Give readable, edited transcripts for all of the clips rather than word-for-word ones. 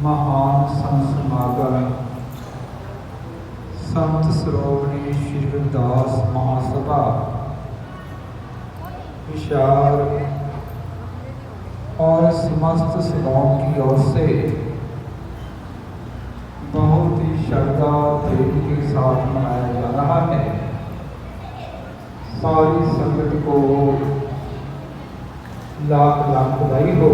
महान संत समागम संत श्रोमणी श्री रविदास महासभा विशाल और समस्त सभाओं की ओर से बहुत ही श्रद्धा प्रेम के साथ मनाया जा रहा है। सारी संगत को लाख लाख बधाई हो।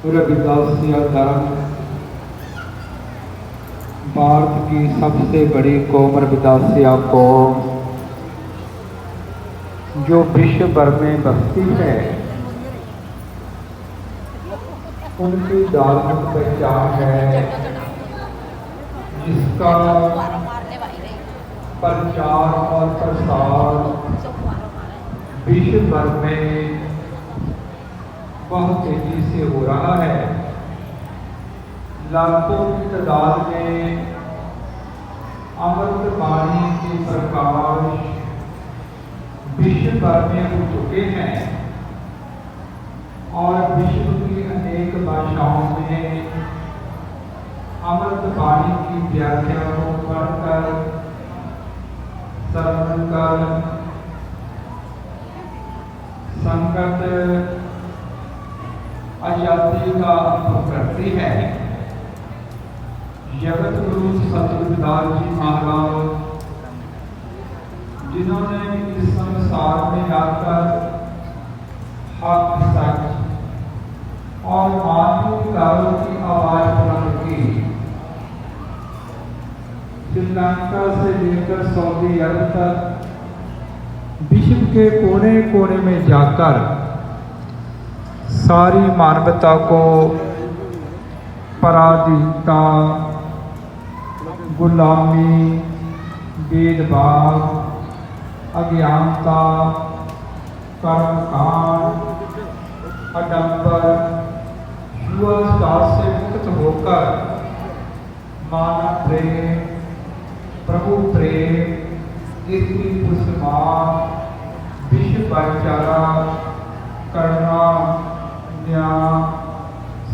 रविदासिया धर्म भारत की सबसे बड़ी कौम रविदासिया कौम जो विश्व भर में बसती है, उनकी धार्मिक पहचान है जिसका प्रचार और प्रसार विश्व भर में बहुत तेजी से हो रहा है। लाखों की तादाद में अमृत वाणी के प्रकाश विश्व भर में हो चुके हैं और विश्व की अनेक भाषाओं में अमृत वाणी की व्याख्या को पढ़कर श्रवण कर संगत आजादी का अनुभव करती है। जगत गुरु सतगुरुदास जी महाराज जिन्होंने इस संसार में आकर हक सच और मानवाधिकारों की आवाज बुलंद की, श्रीलंका से लेकर सऊदी अरब तक विश्व के कोने कोने में जाकर सारी मानवता को पराधीनता, गुलामी, भेदभाव, अज्ञानता, कर्मकांड, आडंबर, जुआचार से मुक्त होकर मानव प्रेम, प्रभु प्रेम, स्त्री पुरुष मान, विश्व भाईचारा, करुणा, न्याय,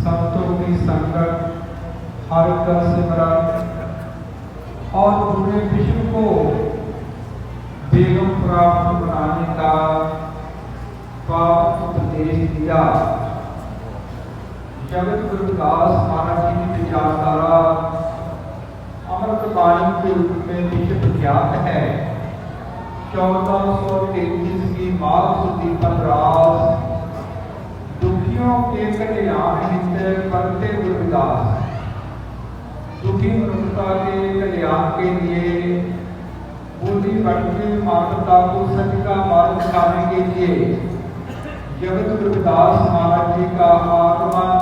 संतों की संगत, हर का सिमरन और पूरे विश्व को बेगम प्राप्त बनाने का पाप उपदेश दिया। जगत गुरुदास महाराज जी की विचारधारा अमृत वाणी के रूप में विश्व प्रख्यात है। 1433 की माघ सुदी 15 दुखियों के कल्याण हित करते गुरुदास दुखी मनुष्यता के कल्याण के लिए बुद्धि बढ़ती मानवता को सत्य का मार्ग दिखाने के लिए जगत गुरुदास महाराज जी का आगमन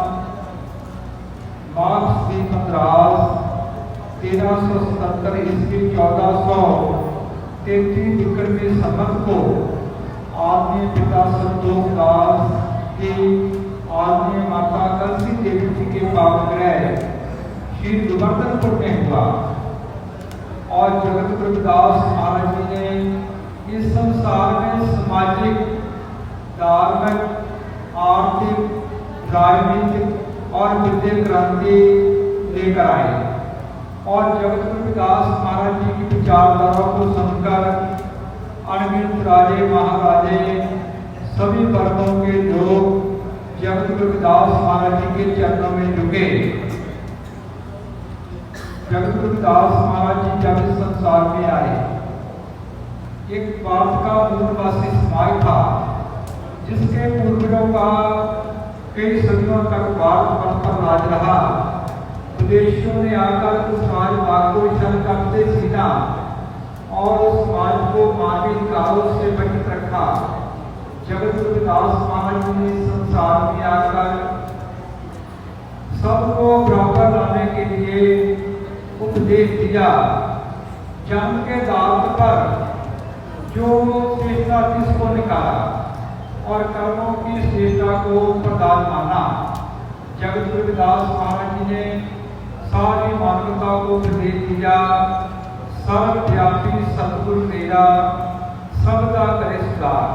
माघ सुदी 1377 ईस्वी 1433 विक्रमी संवत को आदरणीय पिता संतोष दास के आदरणीय माता कलसी देवी जी के पावन ग्रह श्री गोवर्धनपुर में हुआ और जगत गुरु रविदास महाराज जी ने इस संसार में सामाजिक, धार्मिक, आर्थिक, राजनीतिक और विद्युत क्रांति लेकर आए और जगत गुरु रविदास महाराज जी की विचारधारा को सुनकर अनगिनत राजे महाराजे सभी वर्गों के लोग जगत गुरु रविदास महाराज जी के चरणों में झुके। जगत गुरु रविदास महाराज जी जब इस संसार में आए, एक भारत का मूलवासी समाज था जिसके पूर्वजों का कई सदियों तक भारत वर्ष पर राज रहा। विदेशियों ने आकर उस समाज को छल करते सीना और उस समाज को मानवीय अधिकारों से वंचित रखा। जगत गुरु रविदास महाराज जी ने संसार में आकर सबको बराबर लाने के लिए उपदेश दिया। जन्म के दांत पर जो श्रेष्ठता किसको निकाला और कर्मों की श्रेष्ठता को प्रदान माना। जगत गुरु रविदास महाराज जी ने सारी मानवता को उपदेश दिया। सर्वव्यापी सतगुरु तेरा सबदा करे सुधार।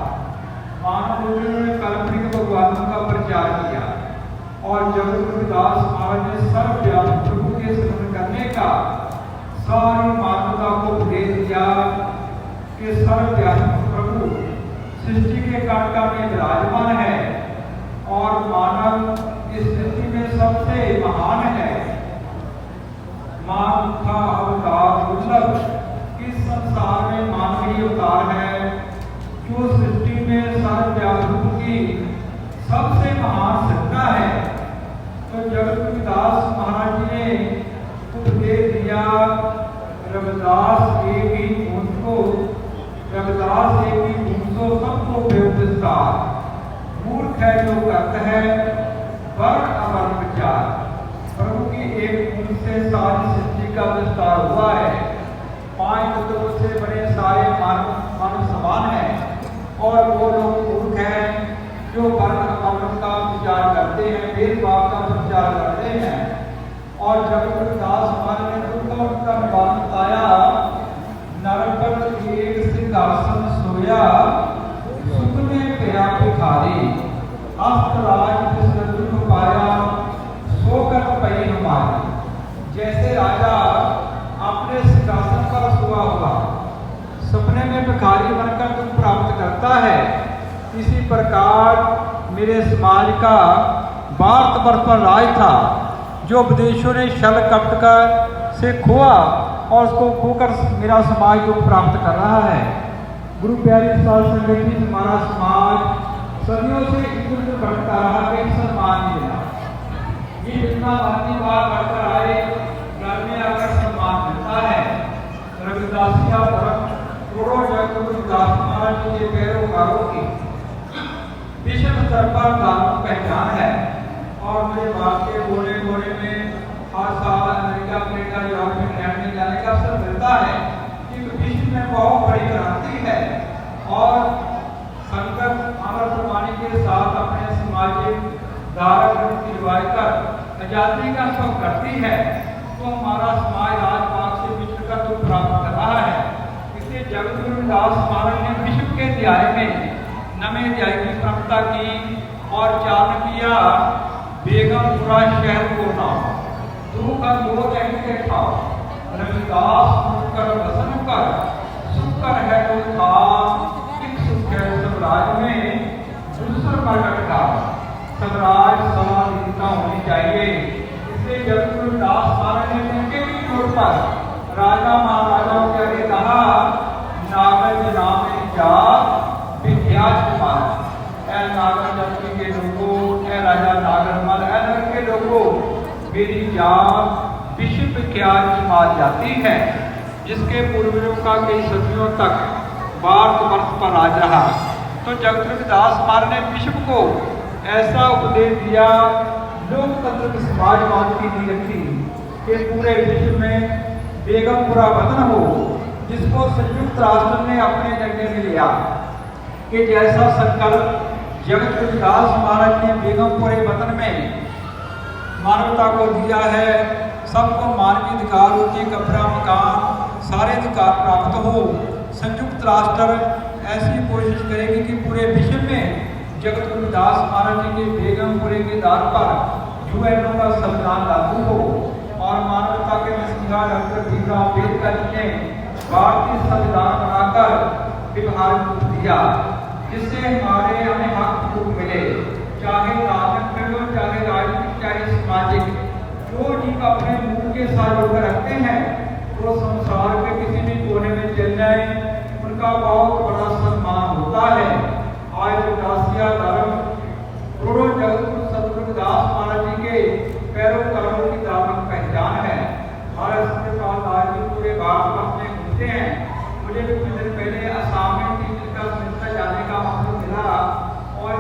मानव ने काल्पनिक भगवानों का प्रचार किया और जगत गुरु रविदास महाराज ने सर्वव्यापी प्रभु के स्मरण करने का सारी मानवता को उपदेश दिया कि सर्वव्यापी प्रभु सृष्टि के कांटा में विराजमान है और मानव इस सृष्टि में सबसे महान है। मानव का अवतार दुर्लभ इस संसार में मानवीय अवतार है जो सृष्टि में सर्वव्यापी की सबसे महान सत्ता है। तो जगत गुरु रविदास महाराज जी ने उपदेश दिया, रविदास एक ही बूंद को, रविदास एक ही बूंद को सबको बेउपदेशकार। मूर्ख है जो करता है वर्ण अवर्ण विचार। प्रभु की एक बूंद से सारी सृष्टि का विस्तार हुआ है। 5 तत्वों से बने सारे मानव समान हैं और वो लोग मूर्ख हैं जो वर्ण अवर्ण का विचार करते हैं, भेदभाव का प्रचार करते हैं। और जगत गुरु रविदास महाराज ने उनको उनका निवारण बताया। नरपत एक सिंहासन सोया सुख में पिया भिखारी। अस्तराज जिस दुख पाया सोकर पई हमारी। जैसे राजा अपने सिंहासन पर सोया हुआ सपने में भिखारी बनकर दुख प्राप्त करता है, इसी प्रकार मेरे समाज का भारत वर्ष पर राज था जो विदेशों ने छल कपट कर से खोआ और उसको खोकर मेरा समाज को प्राप्त कर रहा है। गुरु प्यारी साल संगठित हमारा समाज सदियों से इधर बढ़ता रहा, कहीं सम्मान नहीं मिला। ये जितना महती बात बढ़कर आए घर में आकर सम्मान मिलता है। रविदासिया धर्म करोड़ों जगत गुरु रविदास महाराज जी के पैरोकारों की विश्व स्तर पर धार्मिक पहचान है। और मुझे बात के गोले गोले में हर साल अमेरिका कनाडा यूरोप में रहने जाने का अवसर मिलता है कि विश्व में बहुत बड़ी क्रांति है और संगत अमृतवाणी के साथ अपने सामाजिक धारा की रिवाज कर आजादी का सब करती है। तो हमारा समाज राजपाट से विश्व का दुख प्राप्त कर रहा है। इसलिए जगत गुरु रविदास महाराज ने विश्व के अध्याय में नवे अध्याय की प्राप्तता की और चारण किया बेगमपुरा शहर को नाम दो का दो के खाओ। रविदास कर वसन कर सुकर है तो था एक सुख है स्वराज में दूसर प्रकट का स्वराज समानता होनी चाहिए। इसलिए जगत गुरु रविदास महाराज ने उनके भी तौर पर राजा महाराजाओं के आगे कहा नागर नाम जात विद्यास कुमार ऐ नागर जाति के लोगों, ऐ राजा नागरमल, ऐ नगर के लोगों, मेरी जात विश्व विख्यात समाज जाति है जिसके पूर्वजों का कई सदियों तक भारत वर्ष पर राज रहा। तो जगत रविदास महाराज ने विश्व को ऐसा उपदेश दिया, लोकतंत्र की समाजवाद की नींव रखी कि पूरे विश्व में बेगमपुरा वतन हो जिसको संयुक्त राष्ट्र ने अपने जगह में लिया। कि जैसा संकल्प जगत रविदास महाराज ने बेगमपुरे वतन में मानवता को दिया है, सबको मानवीय अधिकार होते, कपड़ा मकान सारे अधिकार प्राप्त हो, संयुक्त राष्ट्र ऐसी कोशिश करेगी कि पूरे विश्व में जगत रविदास महाराज जी के बेगमपुरे के द्वार पर यूएनओ का संविधान लागू हो और मानवता के मसीहा डॉक्टर भीमराव अम्बेडकर जी ने भारतीय संविधान बनाकर विभाग दिया, जिससे हमें हक मिले, चाहे धार्मिक हो, चाहे राजनीतिक, चाहे सामाजिक। जो जीव अपने मूल के साथ जुड़कर रखते हैं वो संसार के किसी भी कोने में चल जाए, उनका बहुत बड़ा सम्मान होता है। आज दासिया धर्म करोड़ों जगतगुरु सतगुरु रविदास महाराज जी के पैरोकारों की धार्मिक पहचान है। भारत के पास आज भी पूरे भारत में घूमते हैं। मुझे कुछ दिन पहले असम में 3 दिन का सिलसिला जाने का मौका मिला और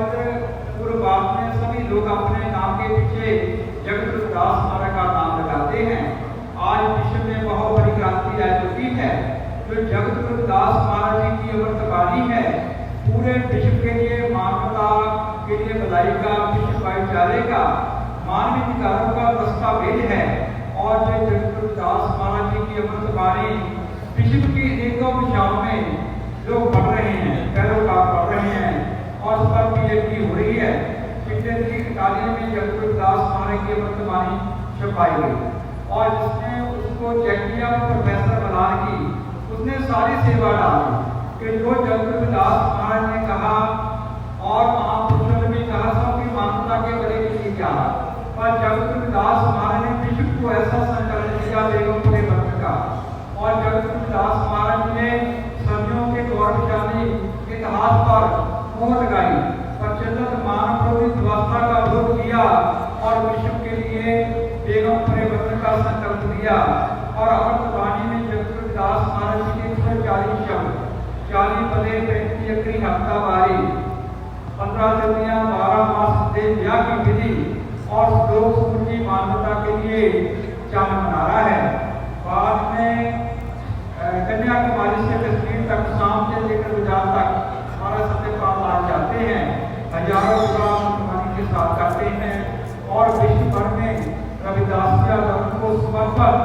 पूरे भारत में सभी लोग अपने नाम के पीछे जगत रविदास महाराज का नाम लगाते हैं। आज विश्व में बहुत बड़ी क्रांति आ चुकी है। जो जगत रविदास महाराज जी की अमृतवाणी है, पूरे विश्व के लिए, मानवता के लिए भलाई का, विश्व भाईचारे का, मानवीय अधिकारों का दस्तावेज है। और जो जगत रविदास महाराज जी की अमृतवाणी विश्व की अनेकों दिशाओं में लोग पढ़ रहे हैं, पैरोकार पढ़ रहे हैं और उस पर पीएचडी हो रही है। पिछले दिन इटालियन में जगत रविदास महाराज की अमृतवाणी छपाई गई और जिसने उसको चेक किया प्रोफेसर बलान की, उसने सारी सेवा डाली कि जो जगत रविदास महाराज ने कहा और महापुरुषों ने भी कहा, सबकी मानवता के भले के लिए क्या, पर जगत रविदास महाराज ने विश्व को ऐसा संकल्प दिया बेगमपुरे वतन का। और जगत रविदास महाराज ने सदियों के गौरवशाली इतिहास पर मोहर लगाई, प्रचलित मानव विरोधी व्यवस्था का विरोध किया और विश्व के लिए बेगमपुरे वतन का संकल्प दिया। और अमृतवाणी में जगत रविदास महाराज जी के 140 शब्द, 40 पदे, 35 अकरी हफ्तावारी, 15 जतियां, 12 मास दे ब्याह की विधि और श्लोक समूची मानवता के लिए चांद मनारा है। बाद में कन्याकुमारी से कश्मीर तक, शाम से लेकर गुजरात तक हमारा सत्य पाल आ जाते हैं। हजारों मुसलमान के साथ करते हैं और विश्व भर में रविदासिया धर्म को समर्पित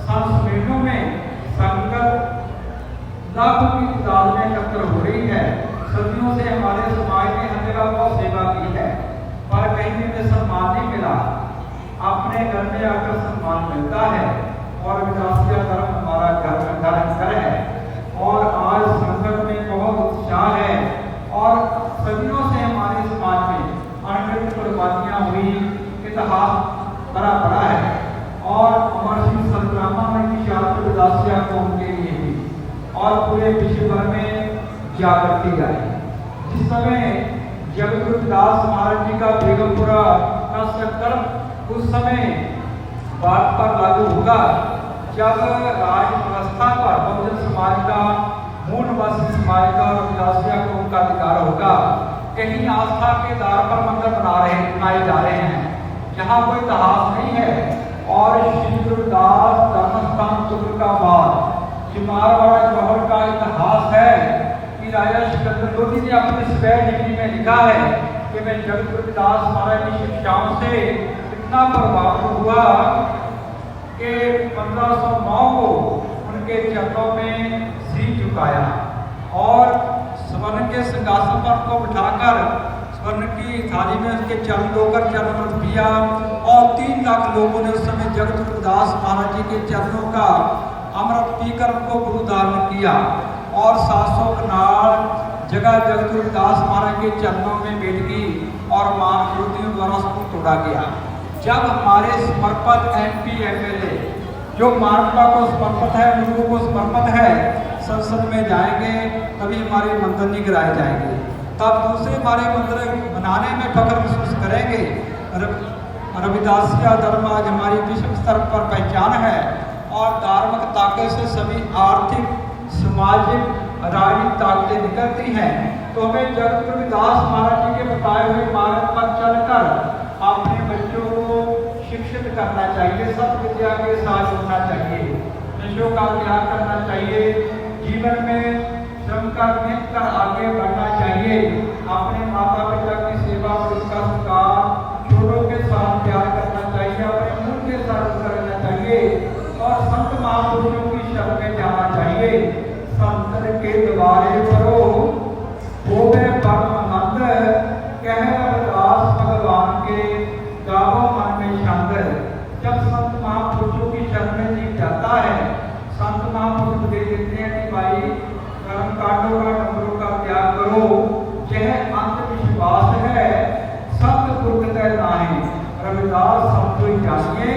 संस्मेलों में संगत लाखों की तादाद में एकत्र हो रही है। सदियों से हमारे समाज ने हर जगह बहुत सेवा की है, पर कहीं भी सम्मान नहीं मिला। अपने घर में आकर सम्मान मिलता है और रविदासिया धर्म हमारा घर है और आज संगत में बहुत उत्साह है और सदियों से हमारे समाज में अनगिनत कुर्बानियां हुई, इतिहास भरा पड़ा है और अमर सिंह संग्रामा में विशाल रविदासिया कौम के लिए भी और पूरे विश्व भर में जागृति आई। जिस समय जगत रविदास महाराज जी का बेगमपुरा का संकल्प उस समय बात पर लागू होगा जब राज व्यवस्था पर बहुजन समाज का, मूल निवासी समाज का, रविदासिया कौम का अधिकार होगा। कहीं आस्था के आधार पर मंदिर बनाए जा रहे हैं जहाँ कोई इतिहास नहीं है। और श्री रविदास धर्मस्थान तुगलकाबाद मारवाड़ा जौहर का इतिहास है कि राजा सिकंदर लोधी ने अपने स्वयं लिपि में लिखा है कि मैं जगत रविदास महाराज की शिक्षाओं से इतना प्रभावित हुआ कि 1509 को उनके चरणों में सिर झुकाया और स्वर्ण के सिंहासन पर को बिठाकर स्वर्ण की थाली में उसके चरण धोकर चरण किया और 3 लाख लोगों ने उस समय जगत रविदास महाराज जी के चरणों का अमृत पीकर उनको गुरु धारण किया और 700 कनाल जगह जगत रविदास महाराज के चरणों में बैठ गई और मान विरोधियों द्वारा उसको तोड़ा गया। जब हमारे समर्पित MP MLA जो मानवता को समर्पित है, लोगों को समर्पित है, संसद में जाएंगे तभी हमारे मंदिर नहीं गिराए जाएंगे, तब दूसरे हमारे मंदिर बनाने में फख्र महसूस करेंगे। रविदासिया धर्म आज हमारी विश्व स्तर पर पहचान है और धार्मिक ताकत से सभी आर्थिक, सामाजिक, राजनीतिक ताकतें निकलती हैं। तो हमें जगत रविदास महाराज जी के बताए हुए मार्ग पर चलकर अपने बच्चों को शिक्षित करना चाहिए, सत विद्या के साथ जुड़ना चाहिए, विषयों का त्याग करना चाहिए, जीवन में श्रम कर मिल कर आगे बढ़ना चाहिए। अपने माता पिता की सेवा और उनका सत्कार, छोटों के साथ प्यार करना चाहिए, अपने मूल के साथ करना चाहिए और संत महापुरुषों की शरण में जाना चाहिए। संत के द्वारे परो होवे परम आनंद, कह रविदास भगवान के गावो मन में छंद। जब संत महापुरुषों की शरण में जीव जाता है, संत महापुरुष दे देते हैं कि भाई कर्म कांडों का डंबरों का त्याग करो, यह अंधविश्वास है, सत्य पुरखत नाहि। रविदास शब्द जानिए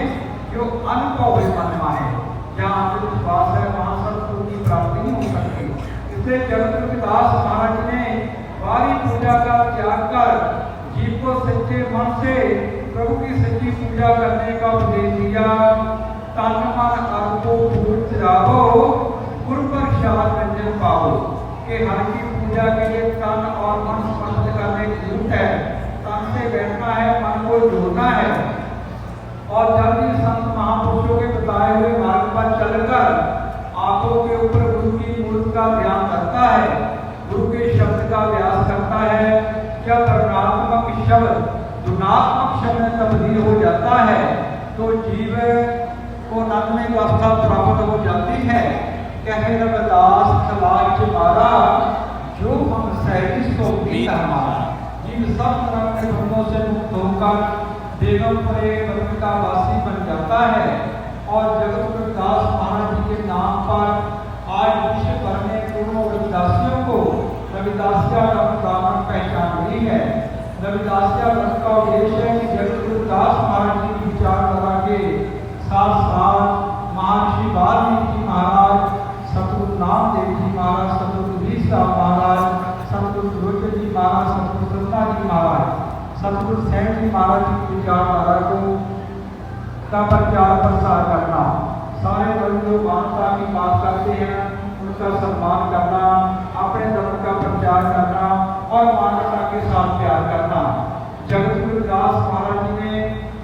जो अनुभव मन माने। जहाँ अंधविश्वास है वहाँ सत्य की प्राप्ति नहीं हो सकती। इसलिए जगत रविदास महाराज ने बारी पूजा का त्याग कर जीव को सच्चे मन से प्रभु की सच्ची पूजा करने का उपदेश दिया। तन मन अर्पो फूल चढ़ाओ, गुरु प्रसाद रंजन पाओ। कि हर की पूजा के लिए तन और मन समर्पित करने की जरूरत है। तन से बैठना है, मन को जोड़ना है और जब भी संत महापुरुषों के बताए हुए मार्ग पर चलकर आंखों के ऊपर गुरु की मूर्ति का ध्यान करता है, गुरु के शब्द का अभ्यास करता है, जब ऋणात्मक शब्द गुणात्मक शब्द में तब्दील हो जाता है तो जीव को नग्न अवस्था प्राप्त हो जाती है। कह रविदास खलाज मारा, जो हम सहज तो भी हमारा। जीव सब तरह के बंधनों से मुक्त होकर देवों पर एक का वासी बन जाता है। और जगत रविदास महाराज जी के नाम पर आज विश्व भर में करोड़ों रविदासियों को रविदासिया का दामन पहचान मिली है। रविदासिया व्रत का उद्देश्य है कि जगत रविदास महाराज जी की विचारधारा के साथ साथ महर्षि वाल्मीकि महाराज, सतगुरु नामदेव जी महाराज, सतगुरु वीरसाह महाराज, सतगुरु रोचन जी महाराज, सतगुरु सतना जी महाराज, सतगुरु सैन जी महाराज की विचारधारा को का प्रचार प्रसार करना, सारे लोग जो मानवता की बात करते हैं उनका सम्मान करना, अपने धर्म का प्रचार करना और मानवता के साथ प्यार करना। जगत रविदास महाराज जी ने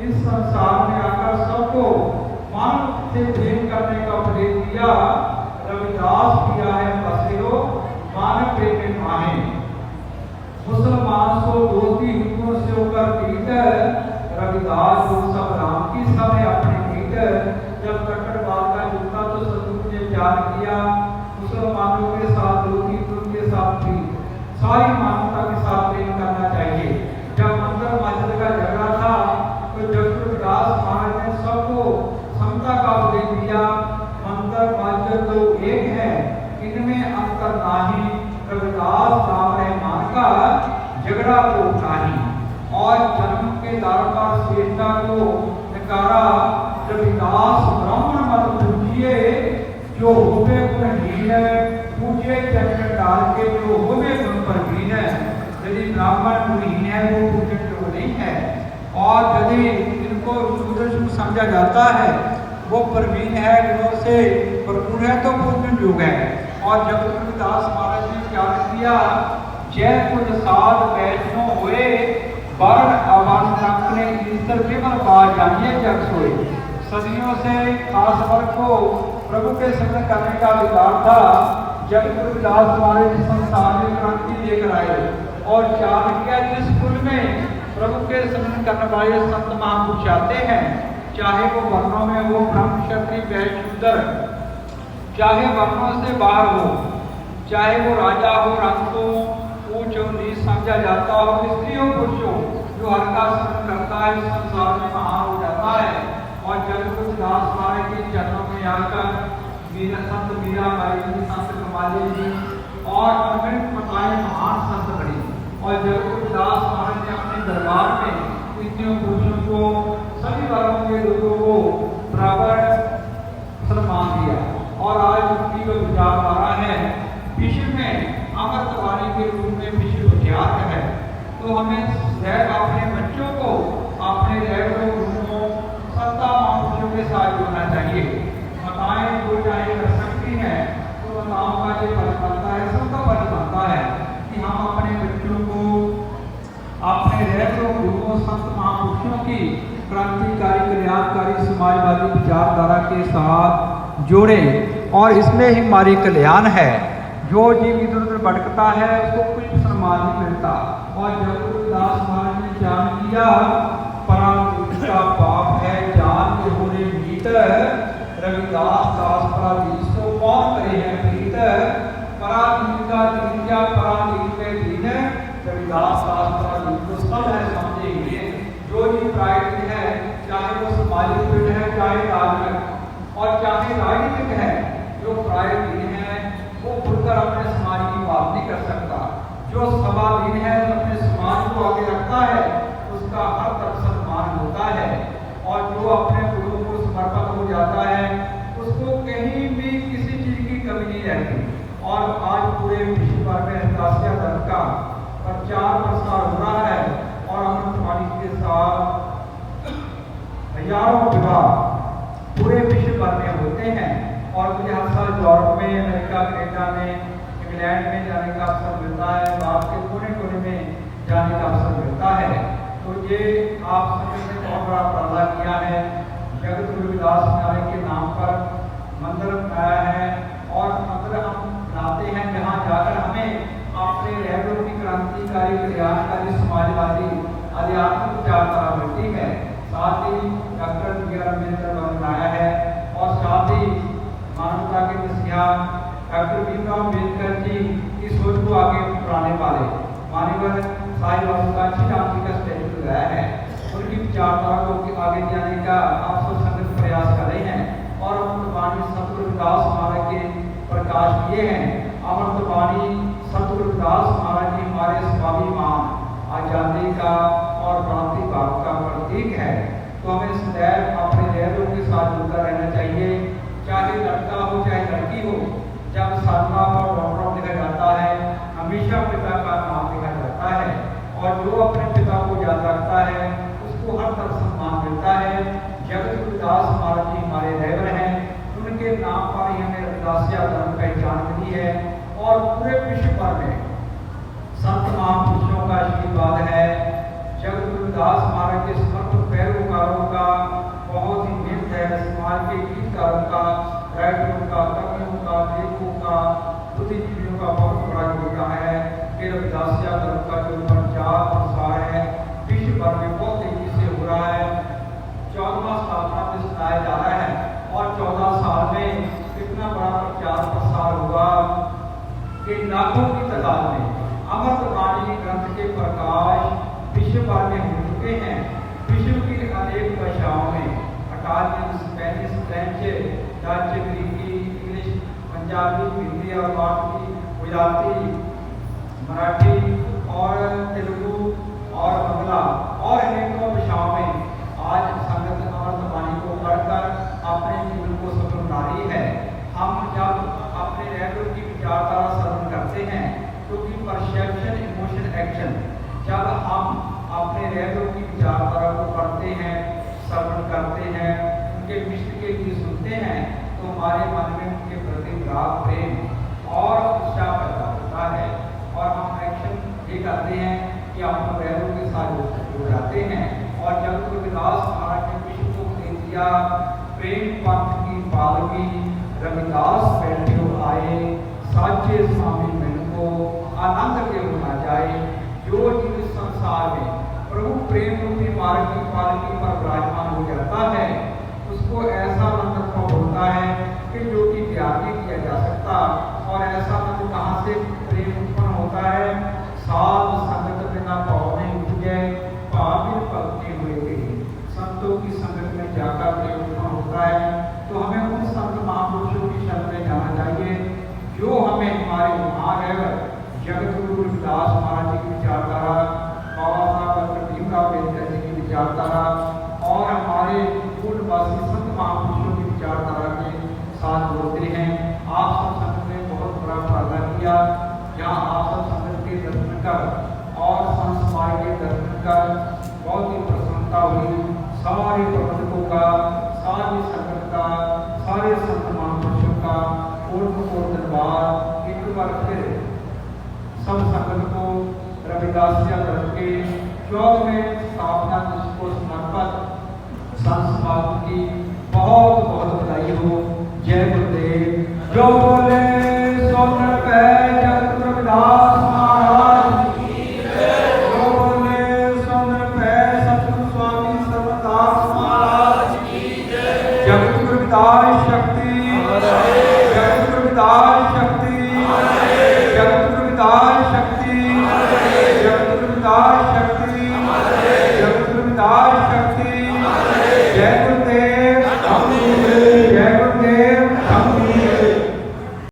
इस संसार में आकर सबको मानव से प्रेम करने का उपदेश दिया। रविदास किया है बसेरो मानव प्रेम में माने। मुसलमान सो दोस्ती हिंदुओं से होकर पीटर, रविदास जो सब राम की सब है अपने पीटर। जब कट्टरवाद का युग था तो सतगुरु ने प्यार किया, मुसलमानों के साथ दोस्ती, उनके साथ भी सारी मानवता के साथ प्रेम करना चाहिए। जब मंदिर मस्जिद का झगड़ा था तो जगत रविदास महाराज ने सबको समता का उपदेश दिया। मंदिर मस्जिद तो एक है, इनमें अंतर नाही। रविदास राम रहमान का झगड़ा तो नहीं और जन्म के द्वार पर श्रेष्ठता को नकारा। रविदास ब्राह्मण मत पूजिए, जो होवे गुणहीन पूजे चरण डाल के, जो होवे गुण प्रवीण। यदि ब्राह्मण गुणहीन है वो पूजन योग्य नहीं है और यदि इनको सूरज समझा जाता है वो प्रवीण है, गुणों से भरपूर है तो पूजन योग्य है। और जब रविदास महाराज ने क्या किया, जय कुल साध वैष्णो हुए, वर्ण अवर्ण रखने ईश्वर केवल बाज जानिए जग सोए। सदियों से खास वर्ग को प्रभु के संग करने का अधिकार था। जब रविदास महाराज संसार में क्रांति लेकर आए और चाणक्य जिस कुल में प्रभु के संग करने वाले संत महापुरुष आते हैं, चाहे वो वर्णों में हो ब्रह्म क्षत्रिय वैश्य शूद्र, चाहे वर्णों से बाहर हो, चाहे वो राजा हो रंग हो, ऊंच और नीच समझा जाता हो, स्त्री हो पुरुष हो, जो हर का स्मरण करता है संसार में महान हो जाता है। और जब रविदास महाराज के चरणों में आकर संत मीराबाई जी, संत कमाली जी और अनंत बताए महान संत बने। और जब रविदास महाराज ने अपने दरबार में स्त्रियों पुरुषों को सभी वर्गों के लोगों को बराबर सम्मान दिया। और आज उनकी जो विचारधारा है विश्व में अमृतवाणी के रूप में विश्व विख्यात है। तो हमें अपने बच्चों को अपने गुरुओं सत्ता महापुरुषों के साथ जोड़ना चाहिए। माताएं जो चाहे कर सकती हैं तो माताओं का ये फर्ज बनता है, सबका फर्ज बनता है कि हम अपने बच्चों को अपने गुरुओं संत महापुरुषों की क्रांतिकारी कल्याणकारी समाजवादी विचारधारा के साथ जोड़ें और इसमें ही हमारी कल्याण है। जो जीव इधर उधर भटकता है उसको कुछ सम्मान नहीं मिलता। और जब रविदास महाराज ने जान किया पराधीन का पाप है जान के होने मीत, रविदास दास पराधीन को कौन करे है प्रीत, पराधीन का दीन पराधीन में दीन, रविदास दास पराधीन को सब है समझेंगे। जो भी प्रायद्वीप है चाहे वो सामाजिक पीड़ है चाहे धार्मिक और चाहे राजनीतिक है, जो प्रायद्वीप है वो खुलकर अपने समाज की बात नहीं कर सकता। जो सभाधीन है अपने समाज को आगे रखता है उसका हर तरफ सम्मान होता है। और जो अपने गुरु को समर्पित हो जाता है उसको कहीं भी किसी चीज की कमी नहीं रहती। और आज पूरे विश्व भर में रविदासिया धर्म का प्रचार प्रसार हो रहा है और अमृतवाणी के साथ हजारों विवाह पूरे विश्व भर में होते हैं। और मुझे हर साल यूरोप में, अमेरिका, कनाडा में, इंग्लैंड में जाने का अवसर मिलता है, भारत के कोने कोने में जाने का अवसर मिलता है। तो ये आप सभी ने बहुत बड़ा उपराला किया है। जगत गुरु रविदास महाराज के नाम पर मंदिर बनाया है और मंदिर हम बनाते हैं जहाँ जाकर हमें अपने रहबर की क्रांतिकारी कल्याणकारी समाजवादी आध्यात्मिक विचारधारा मिलती है। साथ ही डॉक्टर बी.आर. अम्बेडकर बनाया है और साथ ही मानवता के मसीहा डॉक्टर भीमराव अम्बेडकर जी की सोच को आगे बढ़ाने वाले माननीय साईं बाबू का राम जी का स्टैचू लगाया है। उनकी विचारधारा को आगे जाने का आप सब संगत प्रयास कर रहे हैं और अमृतवाणी सतगुरु रविदास महाराज के प्रकाश किए हैं। अमृतवाणी सतगुरु रविदास महाराज जी हमारे स्वाभिमान आजादी का और क्रांति भाव का प्रतीक है। तो हमें सदैव अपने रहबरों के साथ जुड़कर रहना चाहिए, चाहे लड़का हो चाहे लड़की हो। जब साधना पर डॉक्टर लिखा जाता है हमेशा पिता का नाम लिखा जाता है और जो अपने पिता को याद रखता है उसको हर तरफ सम्मान मिलता है। जगत गुरु रविदास महाराज जी हमारे रहबर हैं, उनके नाम पर ही हमें रविदासिया धर्म पहचान मिली है और पूरे विश्व भर में संत महापुरुषों का आशीर्वाद है। जगत गुरु रविदास महाराज के समर्पित पैरोकारों का बहुत ही मेहनत है। समाज के गीतकारों का, राइटरों का, कवियों का, लेखकों का, बुद्धिजीवियों का बहुत बड़ा योगदान है कि रविदासिया धर्म का जो प्रचार प्रसार है विश्व भर में बहुत तेजी से हो रहा है। 14वां स्थापना दिवस मनाया जा रहा है और 14 साल में इतना बड़ा प्रचार प्रसार हुआ कि लाखों की तादाद में अमृतवाणी ग्रंथ के प्रकाश विश्व भर में हो चुके हैं। विश्व की अनेक भाषाओं में इटालियन, स्पेनिश, फ्रेंच, डच, ग्रीकी, इंग्लिश, पंजाबी, हिंदी और फारसी, गुजराती, मराठी और तेलुगु और बंगला और अनेकों भाषाओं में आज संगत अमृतवाणी को पढ़कर अपने जीवन को सफल बना रही है। हम जब अपने रहबर की विचारधारा श्रवण करते हैं क्योंकि परसेप्शन, इमोशन, एक्शन, जब हम अपने रहबर की विचारधारा को पढ़ते हैं, श्रवण करते हैं, उनके मिश्र के लिए सुनते हैं तो हमारे मन में उनके प्रति राग, प्रेम और उत्साह पैदा होता है और हम एक्शन ये करते हैं कि अपने रहबरों के साथ जुड़ जाते हैं। और जब रविदास महाराज ने विश्व को दे दिया प्रेम पंथ की पालकी, रविदास बैठो आए साचे स्वामी मन को आनंद के होना जाए। जो इस संसार में प्रभु प्रेम रूपी मार्ग की पालकी पर विराजमान हो जाता है उसको ऐसा आनंद अनुभव होता है कि जो कि बयान नहीं किया जा सकता। और ऐसा आनंद कहाँ से प्रेम उत्पन्न होता है? साध संगत बिना भाव नहीं उठे, भाविर भक्ति हुए गई। संतों की संगत में जाकर प्रेम उत्पन्न होता है। तो हमें उन संत महापुरुषों की शरण में जाना चाहिए जो हमें हमारे महारहबर जगत गुरु रविदास महाराज जी की विचारधारा, बाबा साहब डॉक्टर भीमराव अम्बेडकर जी की विचारधारा और हमारे पूर्णवासी संत महापुरुषों की विचारधारा के साथ जोड़ते हैं। आप सब संगत ने बहुत बड़ा फायदा किया। यहाँ आप सब संगत के दर्शन कर और संत समाज के दर्शन कर बहुत ही प्रसन्नता हुई। सारे प्रबंधकों का, सारी संगत का, सारे संत महापुरुषों का कोट धन्यवाद। एक बार फिर सब संगत को रविदासिया धर्म के 14वें स्थापना दिवस को समर्पित संत समागम की बहुत बहुत बधाई हो। जय गुरुदेव। जो बोले सो जय जगत गुरु रविदास महाराज की जय। जो बोले सुन पै सतगुरु स्वामी सर्वदास महाराज की जय। जगत गुरु रविदास शक्ति, जगत गुरु रविदास शक्ति, जगत गुरु रविदास शक्ति, जगत गुरु रविदास